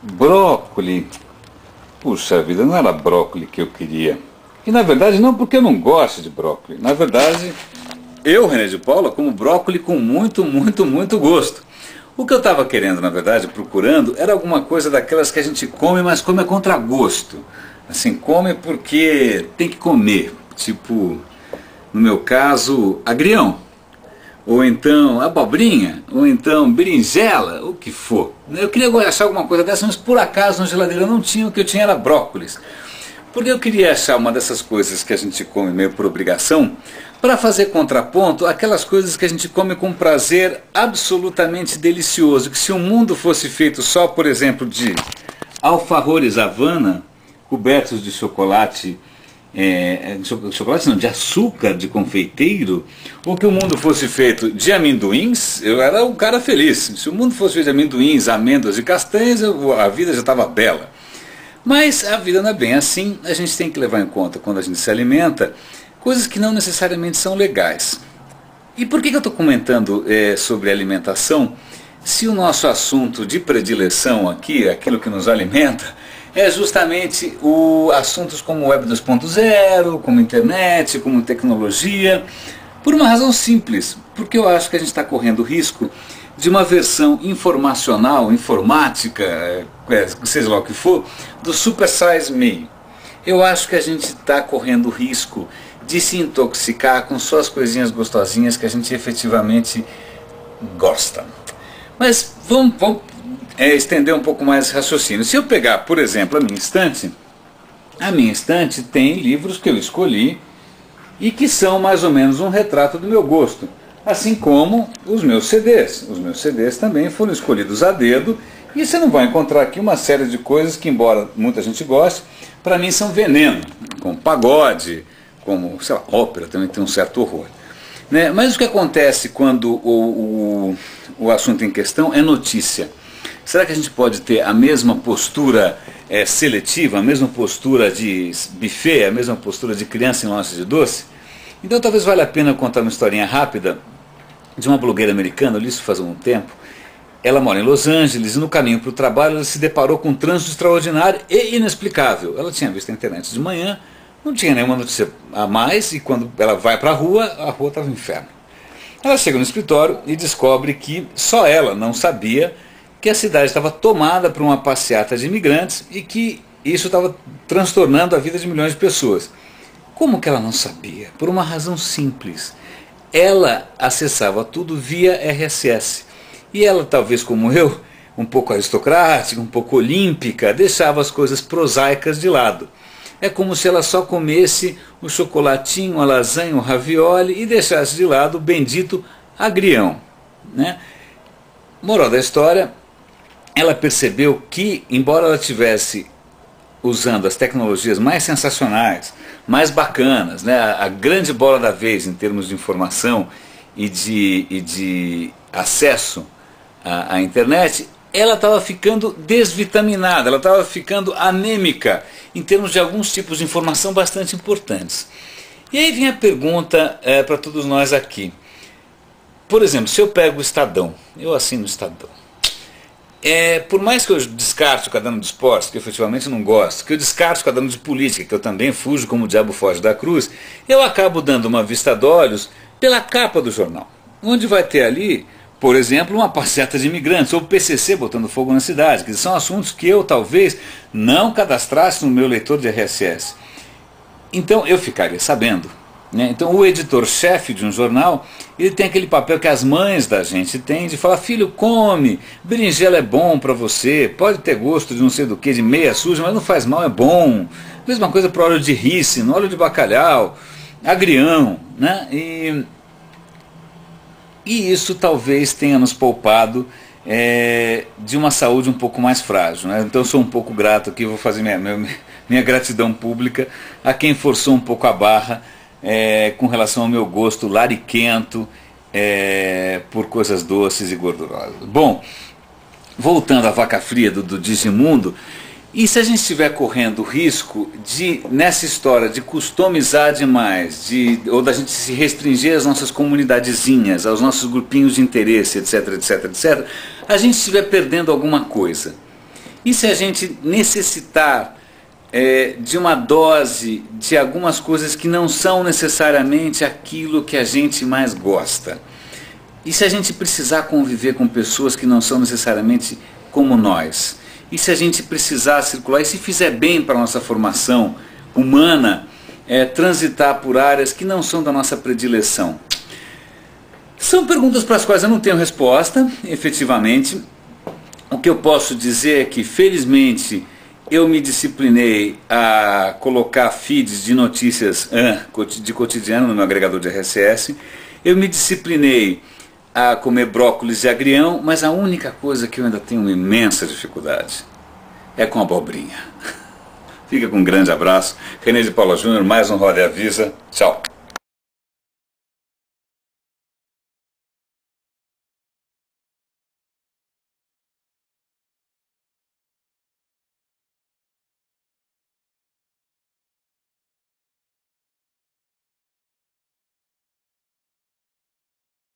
Brócoli. Puxa vida, não era brócoli que eu queria. E na verdade não porque eu não gosto de brócoli. Na verdade, eu, René de Paula, como brócoli com muito, muito, muito gosto. O que eu estava querendo, na verdade, procurando, era alguma coisa daquelas que a gente come, mas come a contragosto. Assim, come porque tem que comer. Tipo, no meu caso, agrião. Ou então abobrinha, ou então berinjela, o que for. Eu queria achar alguma coisa dessa, mas por acaso na geladeira não tinha, o que eu tinha era brócolis. Porque eu queria achar uma dessas coisas que a gente come meio por obrigação, para fazer contraponto àquelas coisas que a gente come com prazer absolutamente delicioso. Que se o mundo fosse feito só, por exemplo, de alfajores Havana, cobertos de chocolate, chocolate não, de açúcar de confeiteiro, ou que o mundo fosse feito de amendoins, eu era um cara feliz. Se o mundo fosse feito de amendoins, amêndoas e castanhas, a vida já estava bela. Mas a vida não é bem assim, a gente tem que levar em conta, quando a gente se alimenta, coisas que não necessariamente são legais. E por que eu estou comentando sobre alimentação, se o nosso assunto de predileção aqui, aquilo que nos alimenta, é justamente assuntos como Web 2.0, como internet, como tecnologia, por uma razão simples, porque eu acho que a gente está correndo risco de uma versão informacional, informática, seja lá o que for, do Super Size Me. Eu acho que a gente está correndo risco de se intoxicar com só as coisinhas gostosinhas que a gente efetivamente gosta. Mas vamos estender um pouco mais esse raciocínio. Se eu pegar, por exemplo, a minha estante tem livros que eu escolhi e que são mais ou menos um retrato do meu gosto. Assim como os meus CDs. Os meus CDs também foram escolhidos a dedo e você não vai encontrar aqui uma série de coisas que, embora muita gente goste, para mim são veneno, como pagode, como, sei lá, ópera, também tem um certo horror. Né? Mas o que acontece quando o assunto em questão é notícia? Será que a gente pode ter a mesma postura seletiva, a mesma postura de buffet, a mesma postura de criança em loja de doce? Então talvez valha a pena contar uma historinha rápida de uma blogueira americana, eu li isso faz um tempo. Ela mora em Los Angeles e no caminho para o trabalho ela se deparou com um trânsito extraordinário e inexplicável. Ela tinha visto a internet de manhã, não tinha nenhuma notícia a mais e quando ela vai para a rua estava um inferno. Ela chega no escritório e descobre que só ela não sabia que a cidade estava tomada por uma passeata de imigrantes e que isso estava transtornando a vida de milhões de pessoas. Como que ela não sabia? Por uma razão simples. Ela acessava tudo via RSS. E ela, talvez como eu, um pouco aristocrática, um pouco olímpica, deixava as coisas prosaicas de lado. É como se ela só comesse o chocolatinho, a lasanha, o ravioli e deixasse de lado o bendito agrião. Né? Moral da história, ela percebeu que, embora ela tivesse usando as tecnologias mais sensacionais, mais bacanas, né, a grande bola da vez em termos de informação e de acesso à internet, ela estava ficando desvitaminada, ela estava ficando anêmica em termos de alguns tipos de informação bastante importantes. E aí vem a pergunta para todos nós aqui. Por exemplo, se eu pego o Estadão, eu assino o Estadão. Por mais que eu descarte o caderno de esportes, que eu efetivamente não gosto, que eu descarte o caderno de política, que eu também fujo como o diabo foge da cruz, eu acabo dando uma vista de olhos pela capa do jornal, onde vai ter ali, por exemplo, uma passeata de imigrantes, ou o PCC botando fogo na cidade, que são assuntos que eu talvez não cadastrasse no meu leitor de RSS. Então eu ficaria sabendo. Né? Então o editor-chefe de um jornal, ele tem aquele papel que as mães da gente têm de falar: filho, come, berinjela é bom para você, pode ter gosto de não sei do que, de meia suja, mas não faz mal, é bom. Mesma coisa para óleo de rícino, óleo de bacalhau, agrião. Né? E isso talvez tenha nos poupado de uma saúde um pouco mais frágil. Né? Então eu sou um pouco grato aqui, vou fazer minha gratidão pública a quem forçou um pouco a barra com relação ao meu gosto lariquento por coisas doces e gordurosas. Bom, voltando à vaca fria do Digimundo, e se a gente estiver correndo o risco de, nessa história de customizar demais, ou da gente se restringir às nossas comunidadezinhas, aos nossos grupinhos de interesse, etc, etc, etc, a gente estiver perdendo alguma coisa. E se a gente necessitar de uma dose de algumas coisas que não são necessariamente aquilo que a gente mais gosta? E se a gente precisar conviver com pessoas que não são necessariamente como nós? E se a gente precisar circular, e se fizer bem para a nossa formação humana, transitar por áreas que não são da nossa predileção? São perguntas para as quais eu não tenho resposta, efetivamente. O que eu posso dizer é que, felizmente, eu me disciplinei a colocar feeds de notícias de cotidiano no meu agregador de RSS. Eu me disciplinei a comer brócolis e agrião, mas a única coisa que eu ainda tenho uma imensa dificuldade é com abobrinha. Fica com um grande abraço. René de Paula Júnior, mais um Roda e Avisa. Tchau.